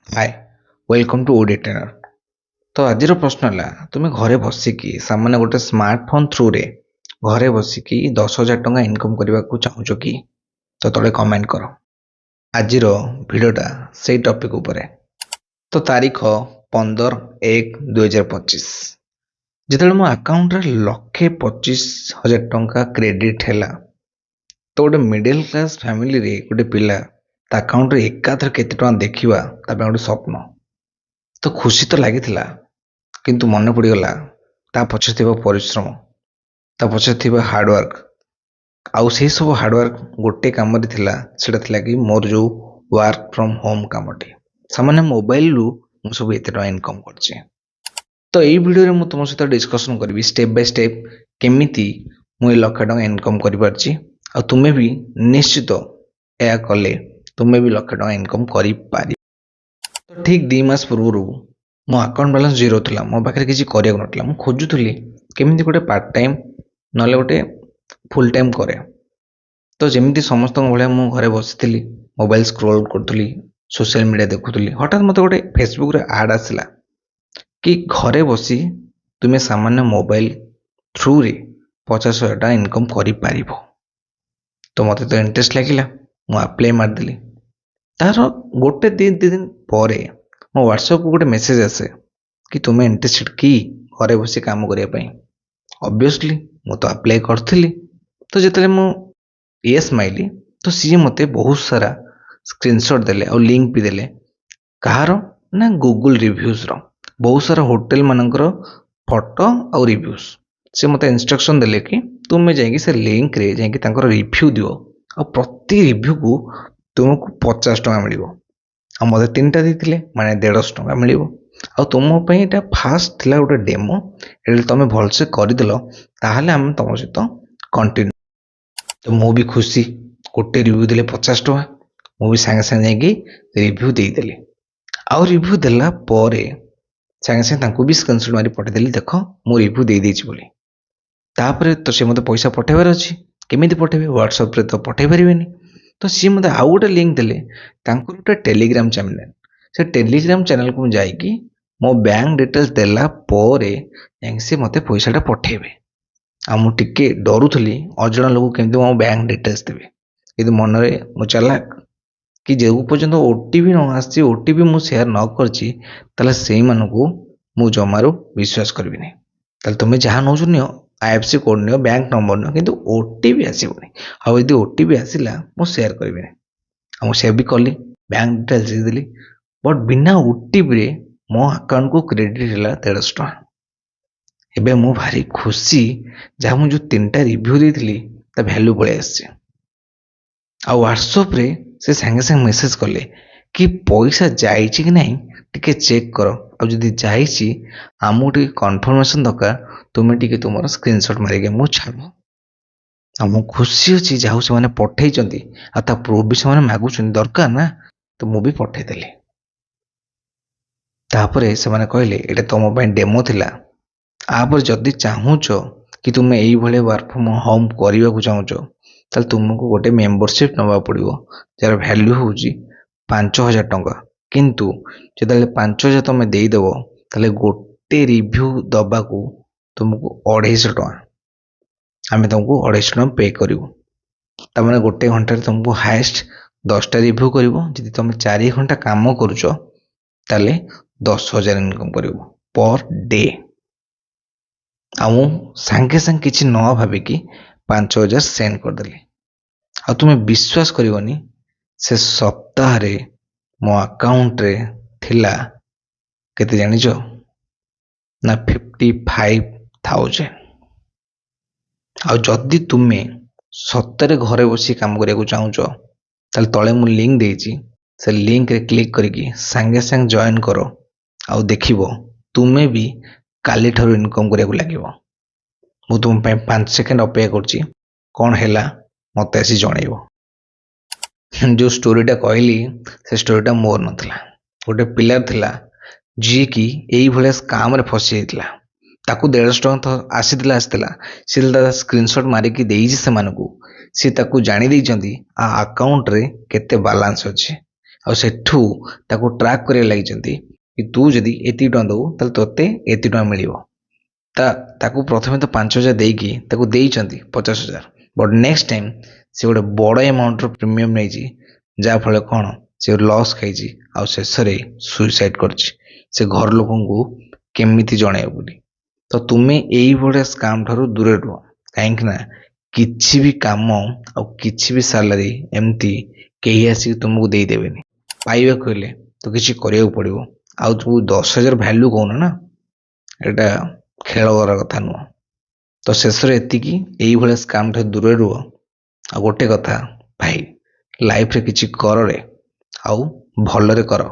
Hi welcome to OD Trainer. तो आजिर प्रश्न है तुम्हें घरे बसिकी सामान्य गोटे स्मार्टफोन थ्रू रे घरे बसिकी 10,000 टंका इनकम करने को चाहूच कि तो तले कमेंट कर। आजिर भिडटा से टॉपिक उपरे। तो तारीख 15/1/2025 जिते मो अकाउंट रे 1,25,000 टंका क्रेडिट है तो गोटे मिडिल क्लास फैमिली रे गोटे पिला अकाउंट रे एकाथर केते टंका देखिबा गोटे स्वप्न। तो खुशी तो लगी किंतु मन पड़गला ता पछे थिबा परिश्रम, ता पछे थिबा हार्डवर्क। आउ से सब हार्डवर्क गोटे काम थिला, सेटा थिला कि मोर जो वर्क फ्रॉम होम कामटी सामान्य मोबाइल रु मु सब एते टका इनकम करछि। तो एई वीडियो रे मु तुम सहित डिस्कशन करबी स्टेप बाय स्टेप केमिति मु 1,00,000 टका इनकम करि परछि। आ तुमे भी निश्चित या कले तुमे भी 1,00,000 टका इनकम करि पारि। तो ठीक 2 मास पूर्व मो अकाउंट बैलेंस जीरो था, मो पाखे किसी करने को ना खोजुली केमी गोटे पार्ट टाइम ना गोटे फुल टाइम करे। तो जमी समस्त भाया मु घरे बसी मोबाइल स्क्रोल करी सोशल मीडिया देखुली, हठात मत गोटे फेसबुक रे आड आसला कि घरे बसी तुम्हें सामान्य मोबाइल थ्रू रे 50,000 टका इनकम करि पारिबो। तो मत तो इंटरेस्ट लगिला, मु अप्लाई मारदेली। तार गोटे दिन पर मो व्हाट्सएप को गोटे मेसेज आसे कि तुम्हें इंटरेस्टेड कि घरे बसी काम करने। ऑब्वियसली मु तो अप्लाई करथिली। तो जिते मु यस माइली तो सी मते बहुत सारा स्क्रीनशॉट देले और लिंक भी देले। कहार ना गूगल रिव्यूज रो बहुत सारा होटल मानकर फोटो और रिव्यूज। से मते इंस्ट्रक्शन देले कि तुम्हें जाइए से लिंक रे जाइए तांकर रिव्यू दियो और प्रति रिव्यू को तुमको 50 टका मिल। मत 3टा देते माने 150 टका मिल। आ तुम ये फास्ट थिला गोटे डेमो, ये तुम भलसे करदेल ताहले आम तुम सहित कंटिन्यू। तो मु भी खुशी गोटे रिव्यू देले 50 टका, मु भी सांगे सांगे जाइए रिव्यू देदेली। आउ रिव्यू देला परे सांगे सांगे तांको भी स्क्रीनशॉट मारी पठेदेली, देख मु रिव्यू दे देछि बोली। तापर तो से मते पैसा पठेबार अछि, केमिति पठेबे? व्हाट्सएप रे तो पठेई परिबेनी। तो सी मते आउ गोटे लिंक देले, तांको गोटे टेलीग्राम चैनल, से टेलीग्राम चैनल को जाइकी मो बैंक डिटेल्स देला परे से मते पैसाटा पठेबे। आ मु टिके डरुथली अजणा लोक केमती मो बैंक डिटेल्स देबे, किंतु मनरे मु चालाक कि जो पर्यंत ओटीपी न आसी ओटीपी मु शेयर न करछि ताले सेही मानको मु जमारो विश्वास करबिनी। ताले तुमे जहां नौछु नियो, आईएफसी कोड नियो, बैंक नंबर नियो, किंतु ओटीपी आसीबनी। आ यदि ओटीपी आसिला मु शेयर करबिनी। आ मु सेव भी कली, बैंक डिटेल्स देली, बट बिना ओटीपी रे मो अकाउंट को क्रेडिट होला 150 टका। एबे मु भारी खुशी जहाँ मु जो 3टा रिव्यू देथिली ता वैल्यू पळे आसे। आ व्हाट्सएप रे से संगे संगे मेसेज कले कि पैसा जाइछि कि नहीं टिके चेक करो, आ जदि जाइछि आमु टिके कंफर्मेशन दरकार, तुमे टिके तुमर स्क्रीनशॉट मारिके मु छाड़ो। आ मु खुशी अछि जाहु से माने पठेइ चंती, आ ता प्रूफ भी से माने मागु चंती दरकार ना, तो मु भी पठेइ देली। तापरे से माने कहले एटा तमो पय डेमो थिला, आपर जदि चाहूच कि तुम्हें यही भाई वर्क फ्रॉम होम करने को चाहूच ताल तुमको गोटे मेंबरशिप नवा पड़ो जार वैल्यू हूँ 5,000 टंका। किंतु जो 5,000 तुम देदेव ताले गोटे रिव्यू दबा को तुमको 250 टका, आम तुमको 250 टका पे करूँ। तमें गोटे घंटे तुमको हाएस्ट 10टा रिव्यू कर, जी तुम 4 घंटा काम करुच ताले 10,000 इनकम कर पर डे। सांगे सांगे किसी न भाविकी 5,000 सेंड करदेली। आ तुम्हें विश्वास करनी से सप्ताह रे मो अकाउंट रे थिला केते जानिच ना 55,000। आ जदि तुम्हें सत्तरे घरे बसी काम करने को चाहूच ताले तले मु लिंक देछि, से लिंक रे क्लिक करके सांगे सांगे जॉइन करो। आ देखिबो तुम्हें भी काली ठारू इनकम करने को लगिबो। मु तुम 5 सेकेंड अपेक्षा करछि, कौन हैला मत आसी जनइबो। जो स्टोरीटा कहली से स्टोरीटा मोर नथिला, गोटे पिलर थिला जी की एई भले स्कैम रे फसी जाइतला। ताकू 150 टका आसीतला सी स्क्रीनशॉट मारिकी देइछि से मानकू, सी ताकू जानि दैछंती आ अकाउंट रे केते बैलेंस अछि। ଆଉ ସେଠୁ ତାକୁ ଟ୍ରାକ୍ କରିବା ଲାଗିଛନ୍ତି କି ତୁ ଯଦି ଏତିକି ଟଙ୍କା ଦେବୁ ତାହେଲେ ତୋତେ ଏତିକି ଟଙ୍କା ମିଳିବ। ତାକୁ ପ୍ରଥମେ ତ 5,000 ଦେଇକି ତାକୁ ଦେଇଛନ୍ତି 50,000, ବଟ୍ ନେକ୍ସଟ ଟାଇମ୍ ସେ ଗୋଟେ ବଡ଼ ଆମାଉଣ୍ଟର ପ୍ରିମିୟମ୍ ନେଇଛି, ଯାହାଫଳରେ କ'ଣ ସେ ଲସ୍ ଖାଇଛି ଆଉ ଶେଷରେ ସୁଇସାଇଡ୍ କରିଛି। ସେ ଘର ଲୋକଙ୍କୁ କେମିତି ଜଣେଇବ ବୋଲି। ତ ତୁମେ ଏଇଭଳିଆ ସ୍କାମ୍ ଠାରୁ ଦୂରରେ ରୁହ, କାହିଁକି ନା କିଛି ବି କାମ ଆଉ କିଛି ବି ସାଲାରୀ ଏମିତି କେହି ଆସିକି ତୁମକୁ ଦେଇଦେବେନି। ପାଇବାକୁ ହେଲେ ତ କିଛି କରିବାକୁ ପଡ଼ିବ। ଆଉ ତୁ 10,000 ଭ୍ୟାଲ୍ୟୁ କହୁନ ନା, ଏଇଟା ଖେଳ କରା କଥା ନୁହଁ। ତ ଶେଷରେ ଏତିକି, ଏଇଭଳିଆ ସ୍କାମ୍ ଠାରୁ ଦୂରରେ ରୁହ। ଆଉ ଗୋଟେ କଥା ଭାଇ, ଲାଇଫରେ କିଛି କରରେ ଆଉ ଭଲରେ କର।